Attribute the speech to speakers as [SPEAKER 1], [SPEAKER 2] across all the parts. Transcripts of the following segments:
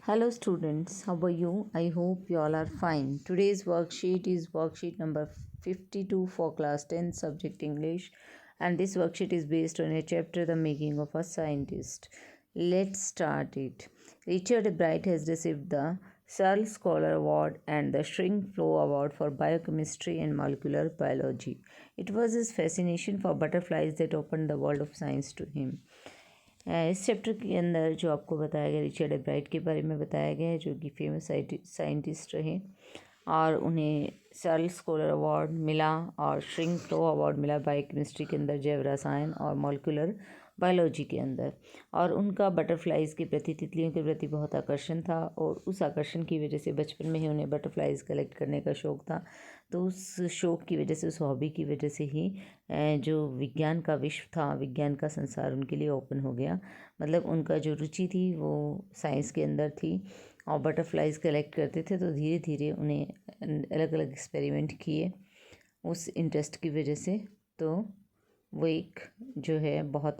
[SPEAKER 1] Hello students, how are you? I hope you all are fine. Today's worksheet is worksheet number 52 for class 10 subject English, and this worksheet is based on a chapter The Making of a Scientist. Let's start it. Richard Bright has received the Searle Scholar Award and the Stringfellow Award for Biochemistry and Molecular Biology. It was his fascination for butterflies that opened the world of science to him. इस chapter के अंदर जो आपको बताया गया Richard bright के बारे में बताया गया है, जो कि फेमस साइंटिस्ट रहे और उन्हें सार्ल स्कॉलर अवार्ड मिला और स्ट्रिंगफ्लो अवार्ड मिला बायोकेमिस्ट्री के अंदर, जैव रसायन और मॉलिक्यूलर बायोलॉजी के अंदर। और उनका बटरफ्लाइज़ के प्रति, तितलियों के प्रति बहुत आकर्षण था और उस आकर्षण की वजह से बचपन में ही उन्हें बटरफ्लाइज़ कलेक्ट करने का शौक़ था। तो उस शौक़ की वजह से, उस हॉबी की वजह से ही जो विज्ञान का विश्व था, विज्ञान का संसार उनके लिए ओपन हो गया। मतलब उनका जो रुचि थी वो साइंस के अंदर थी और बटरफ्लाइज़ कलेक्ट करते थे। तो धीरे धीरे उन्हें अलग अलग एक्सपेरिमेंट किए उस इंटरेस्ट की वजह से। तो वो एक जो है बहुत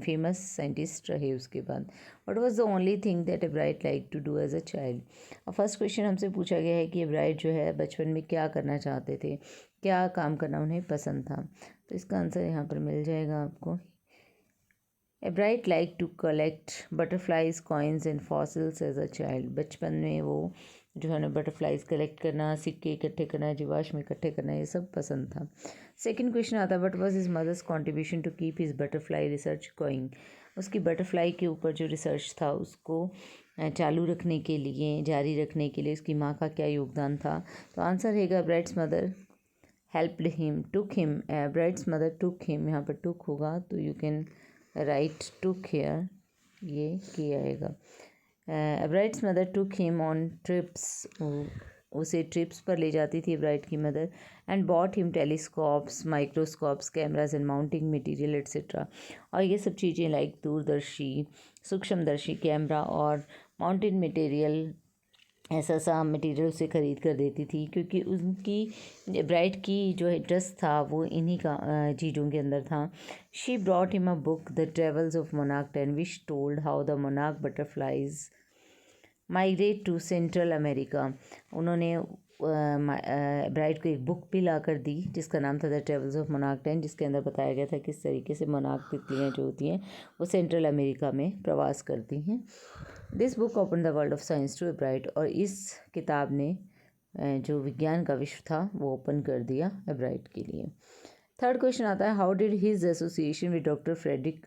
[SPEAKER 1] फेमस साइंटिस्ट रहे उसके बाद। What was the only thing that a Bright like to do as a child. और फर्स्ट क्वेश्चन हमसे पूछा गया है कि ब्राइट जो है बचपन में क्या करना चाहते थे, क्या काम करना उन्हें पसंद था। तो इसका आंसर यहाँ पर मिल जाएगा आपको। A Bright like to collect butterflies, coins and fossils as a child. बचपन में वो जो है ना बटरफ्लाइज कलेक्ट करना, सिक्के इकट्ठे करना, जीवाश्म इकट्ठे करना, ये सब पसंद था। सेकंड क्वेश्चन आता है, what was his mother's contribution to keep his butterfly research going. उसकी बटरफ्लाई के ऊपर जो रिसर्च था उसको चालू रखने के लिए, जारी रखने के लिए उसकी माँ का क्या योगदान था। तो आंसर रहेगा Bright's mother helped him, took him. Bright's mother took him, यहाँ पर टुक होगा तो you can write took here, ये किया आएगा। Bright's mother took him on trips, उसे ट्रिप्स पर ले जाती थी ब्राइट की mother. And bought him telescopes, microscopes, cameras and mounting material etcetera. और ये सब चीज़ें लाइक दूरदर्शी, सूक्ष्मदर्शी, कैमरा और माउंटेन मटेरियल, ऐसा सा मटेरियल उसे ख़रीद कर देती थी, क्योंकि उनकी ब्राइट की जो इंटरेस्ट था वो इन्हीं का चीज़ों के अंदर था। She brought him a book the travels of monarch 10 which told how the monarch butterflies migrate to central America. उन्होंने ब्राइट को एक बुक भी ला कर दी जिसका नाम था द ट्रेवल्स ऑफ मोनार्क 10, जिसके अंदर बताया गया था किस तरीके से मोनार्क तितलियाँ जो होती हैं वो सेंट्रल अमेरिका में प्रवास करती हैं। This book open the world of science to Bright. और इस किताब ने जो विज्ञान का विश्व था वो ओपन कर दिया ब्राइट के लिए। थर्ड क्वेश्चन आता है, how did his association with doctor Frederick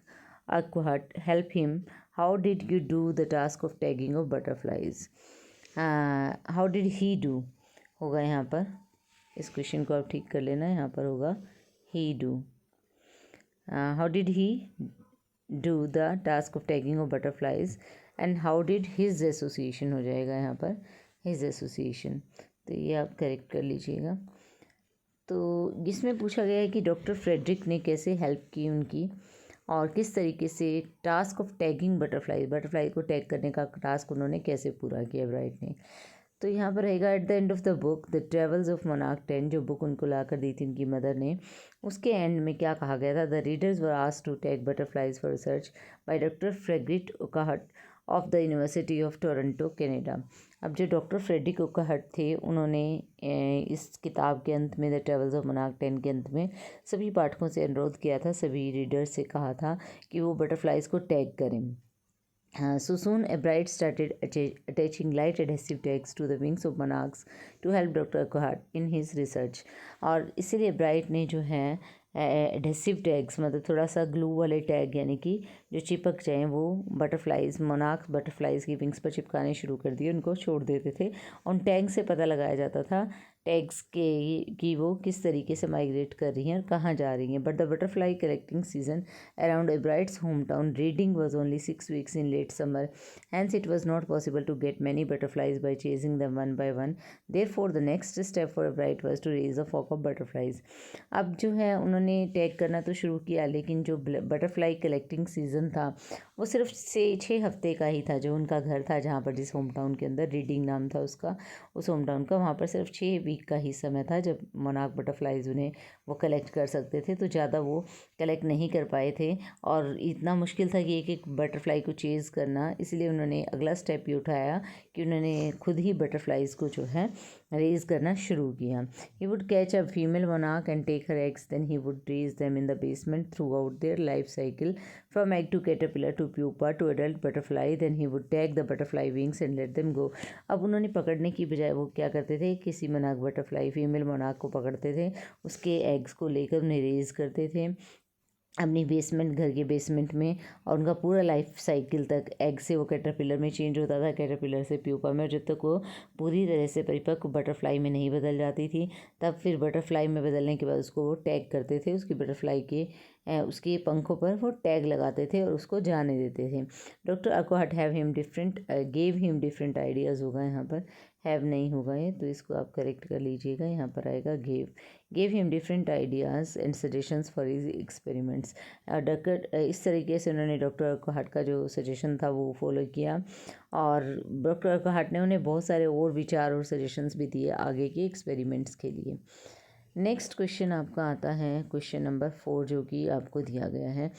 [SPEAKER 1] Urquhart help him. How did you do the task of tagging of butterflies. How did he do होगा यहाँ पर, इस क्वेश्चन को आप ठीक कर लेना, यहाँ पर होगा ही do. How did he do the task of tagging of butterflies and how did his association हो जाएगा यहाँ पर, हिज एसोसिएशन। तो ये आप करेक्ट कर लीजिएगा। तो इसमें पूछा गया है कि डॉक्टर फ्रेडरिक ने कैसे हेल्प की उनकी और किस तरीके से टास्क ऑफ टैगिंग बटरफ्लाई को टैग करने का टास्क उन्होंने कैसे पूरा किया ब्राइट ने। तो यहाँ पर रहेगा at the end of the book the travels of monarch 10, जो बुक उनको ला कर दी थी उनकी मदर ने, उसके एंड में क्या कहा गया था, the readers were asked to tag butterflies for research by doctor Frederick Urquhart of the University of Toronto Canada. अब जो डॉक्टर फ्रेडरिक ओकाहर्ट थे उन्होंने इस किताब के अंत में द ट्रेवल्स ऑफ मोनार्क 10 के अंत में सभी पाठकों से अनुरोध किया था, सभी रीडर्स से कहा था कि वो बटरफ्लाइज को टैग करें। So soon a bride started attaching light adhesive tags to the wings of monarchs to help Dr. Urquhart in his research। और इसीलिए ब्राइट ने जो है एडहेसिव टैग्स, मतलब थोड़ा सा ग्लू वाले टैग यानी कि जो चिपक जाएँ, वो बटरफ्लाइज, मोनार्क बटरफ्लाइज की विंग्स पर चिपकाने शुरू कर दिए, उनको छोड़ देते थे। उन टैग से पता लगाया जाता था टैग्स के कि वो किस तरीके से माइग्रेट कर रही हैं और कहाँ जा रही हैं। But the butterfly collecting season around a brides home town reading was only 6 weeks in late summer, hence it was not possible to get many butterflies by chasing them one by one। therefore the next step for a bride was to raise a flock of butterflies। अब जो है उन्होंने tag करना तो शुरू किया, लेकिन जो बटरफ्लाई कलेक्टिंग सीज़न था वो सिर्फ 6 हफ्ते का ही था। जो उनका घर था जहाँ पर, जिस होम टाउन के अंदर, रीडिंग नाम था उसका, उस होम टाउन का, वहाँ पर सिर्फ 6 वीक का ही समय था जब मोनार्क बटरफ्लाइज उन्हें वो कलेक्ट कर सकते थे। तो ज़्यादा वो कलेक्ट नहीं कर पाए थे और इतना मुश्किल था कि एक एक बटरफ्लाई को चेज़ करना। इसलिए उन्होंने अगला स्टेप ये उठाया कि उन्होंने खुद ही बटरफ्लाइज को जो है रेज़ करना शुरू किया। He would catch a female monarch and take her eggs, then he would raise them in the basement throughout their life cycle from egg to caterpillar to pupa to adult butterfly, then he would take the butterfly wings and let them go. अब उन्होंने पकड़ने की बजाय वो क्या करते थे, किसी मोनार्क बटरफ्लाई, फीमेल मोनार्क को पकड़ते थे, उसके एग्स को लेकर उन्हें रेज करते थे अपनी बेसमेंट, घर के बेसमेंट में, और उनका पूरा लाइफ साइकिल तक एग से वो कैटरपिलर में चेंज होता था, कैटरपिलर से प्यूपा में, जब तक वो पूरी तरह से परिपक्व बटरफ्लाई में नहीं बदल जाती थी। तब फिर बटरफ्लाई में बदलने के बाद उसको वो टैग करते थे, उसकी बटरफ्लाई के उसके पंखों पर वो टैग लगाते थे और उसको जाने देते थे। Doctor Urquhart gave him different ideas होगा यहाँ पर, हैव नहीं होगा ये, तो इसको आप करेक्ट कर लीजिएगा। यहाँ पर आएगा gave him different ideas and suggestions for his experiments. Doctor इस तरीके से उन्होंने डॉक्टर अर्कहार्ट का जो सजेशन था वो फॉलो किया, और डॉक्टर अर्कहार्ट ने उन्हें बहुत सारे और विचार और सजेशंस भी दिए आगे के एक्सपेरिमेंट्स के लिए। नेक्स्ट क्वेश्चन आपका आता है क्वेश्चन नंबर 4, जो कि आपको दिया गया है।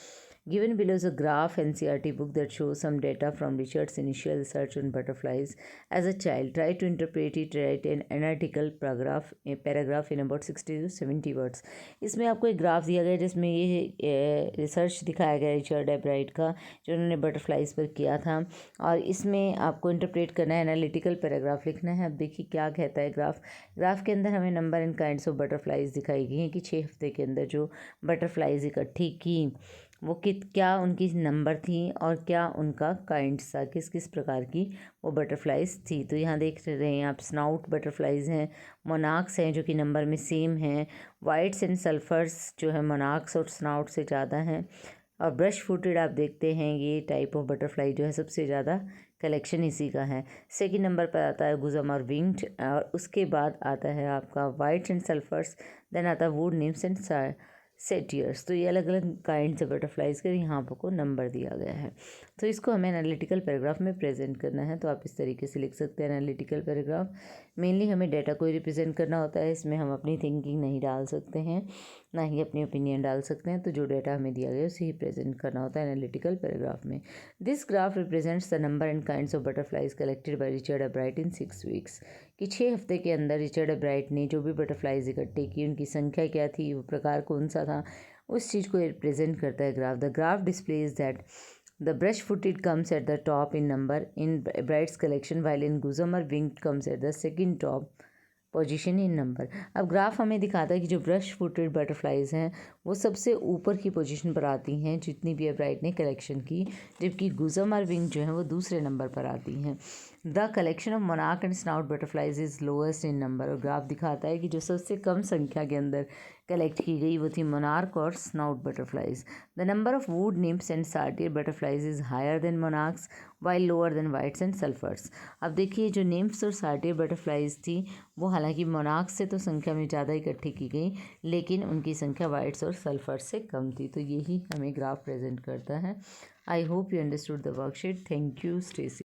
[SPEAKER 1] Given below is a graph NCERT book that shows some data from Richard's initial research on butterflies as a child. Try to interpret it, write an analytical paragraph in about 60 to 70 words. इसमें आपको एक graph दिया गया है जिसमें ये research दिखाया गया है रिचर्ड एब्राइट का, जो उन्होंने बटरफ्लाइज पर किया था, और इसमें आपको इंटरप्रेट करना है, एनालिटिकल पैराग्राफ लिखना है। अब देखिए क्या कहता है ग्राफ के अंदर हमें number and kinds of butterflies दिखाई गई हैं कि 6 हफ्ते के अंदर जो बटरफ्लाइज इकट्ठी की वो क्या उनकी नंबर थी और क्या उनका काइंड्स था, किस किस प्रकार की वो बटरफ्लाइज थी। तो यहाँ देख रहे हैं आप, स्नाउट बटरफ्लाइज हैं, मोनार्क्स हैं जो कि नंबर में सेम हैं, वाइट्स एंड सल्फर्स जो है मोनार्क्स और स्नाउट से ज़्यादा हैं, और ब्रश फुटेड आप देखते हैं ये टाइप ऑफ बटरफ्लाई जो है सबसे ज़्यादा कलेक्शन इसी का है। सेकेंड नंबर पर आता है गुजम और विंग्ड, और उसके बाद आता है आपका वाइट्स एंड सल्फर्स, देन आता है वुड निम्स एंड सेटियर्स। तो ये अलग अलग काइंड से बटरफ्लाइज के यहाँ पर को नंबर दिया गया है। तो इसको हमें एनालिटिकल पैराग्राफ में प्रेजेंट करना है, तो आप इस तरीके से लिख सकते हैं एनालिटिकल पैराग्राफ। मेनली हमें डाटा को ही रिप्रेजेंट करना होता है, इसमें हम अपनी थिंकिंग नहीं डाल सकते हैं, ना ही अपनी ओपिनियन डाल सकते हैं। तो जो डाटा हमें दिया गया है उसे ही प्रेजेंट करना होता है एनालिटिकल पैराग्राफ में। This graph represents the number and kinds of butterflies collected by Richard एब्राइट in 6 weeks, कि 6 हफ्ते के अंदर रिचर्ड एब्राइट ने जो भी बटरफ्लाइज इकट्ठे की उनकी संख्या क्या थी, वो प्रकार कौन सा था, उस चीज़ को रिप्रेजेंट करता है graph. The graph displays that the brush footed comes at the top in number in Bright's collection, while in Gossamer winged comes at the second top position in number. अब ग्राफ हमें दिखाता है कि जो brush footed butterflies हैं वो सबसे ऊपर की पोजीशन पर आती हैं जितनी भी एब्राइट ने कलेक्शन की, जबकि गुजमर विंग जो है वो दूसरे नंबर पर आती हैं। The collection of monarch and snout butterflies is lowest in number, और ग्राफ दिखाता है कि जो सबसे कम संख्या के अंदर कलेक्ट की गई वो थी मोनार्क और snout butterflies. The number of wood nymphs and satyr butterflies is higher than monarchs while lower than whites and sulphurs. अब देखिए जो निम्स और सार्टियर बटरफ्लाइज थी वो हालांकि मोनार्क्स से तो संख्या में ज़्यादा इकट्ठी की गई, लेकिन उनकी संख्या वाइट्स और सल्फर्स से कम थी। तो यही हमें ग्राफ प्रेजेंट करता है। I hope you understood the worksheet. Thank you. Stay safe.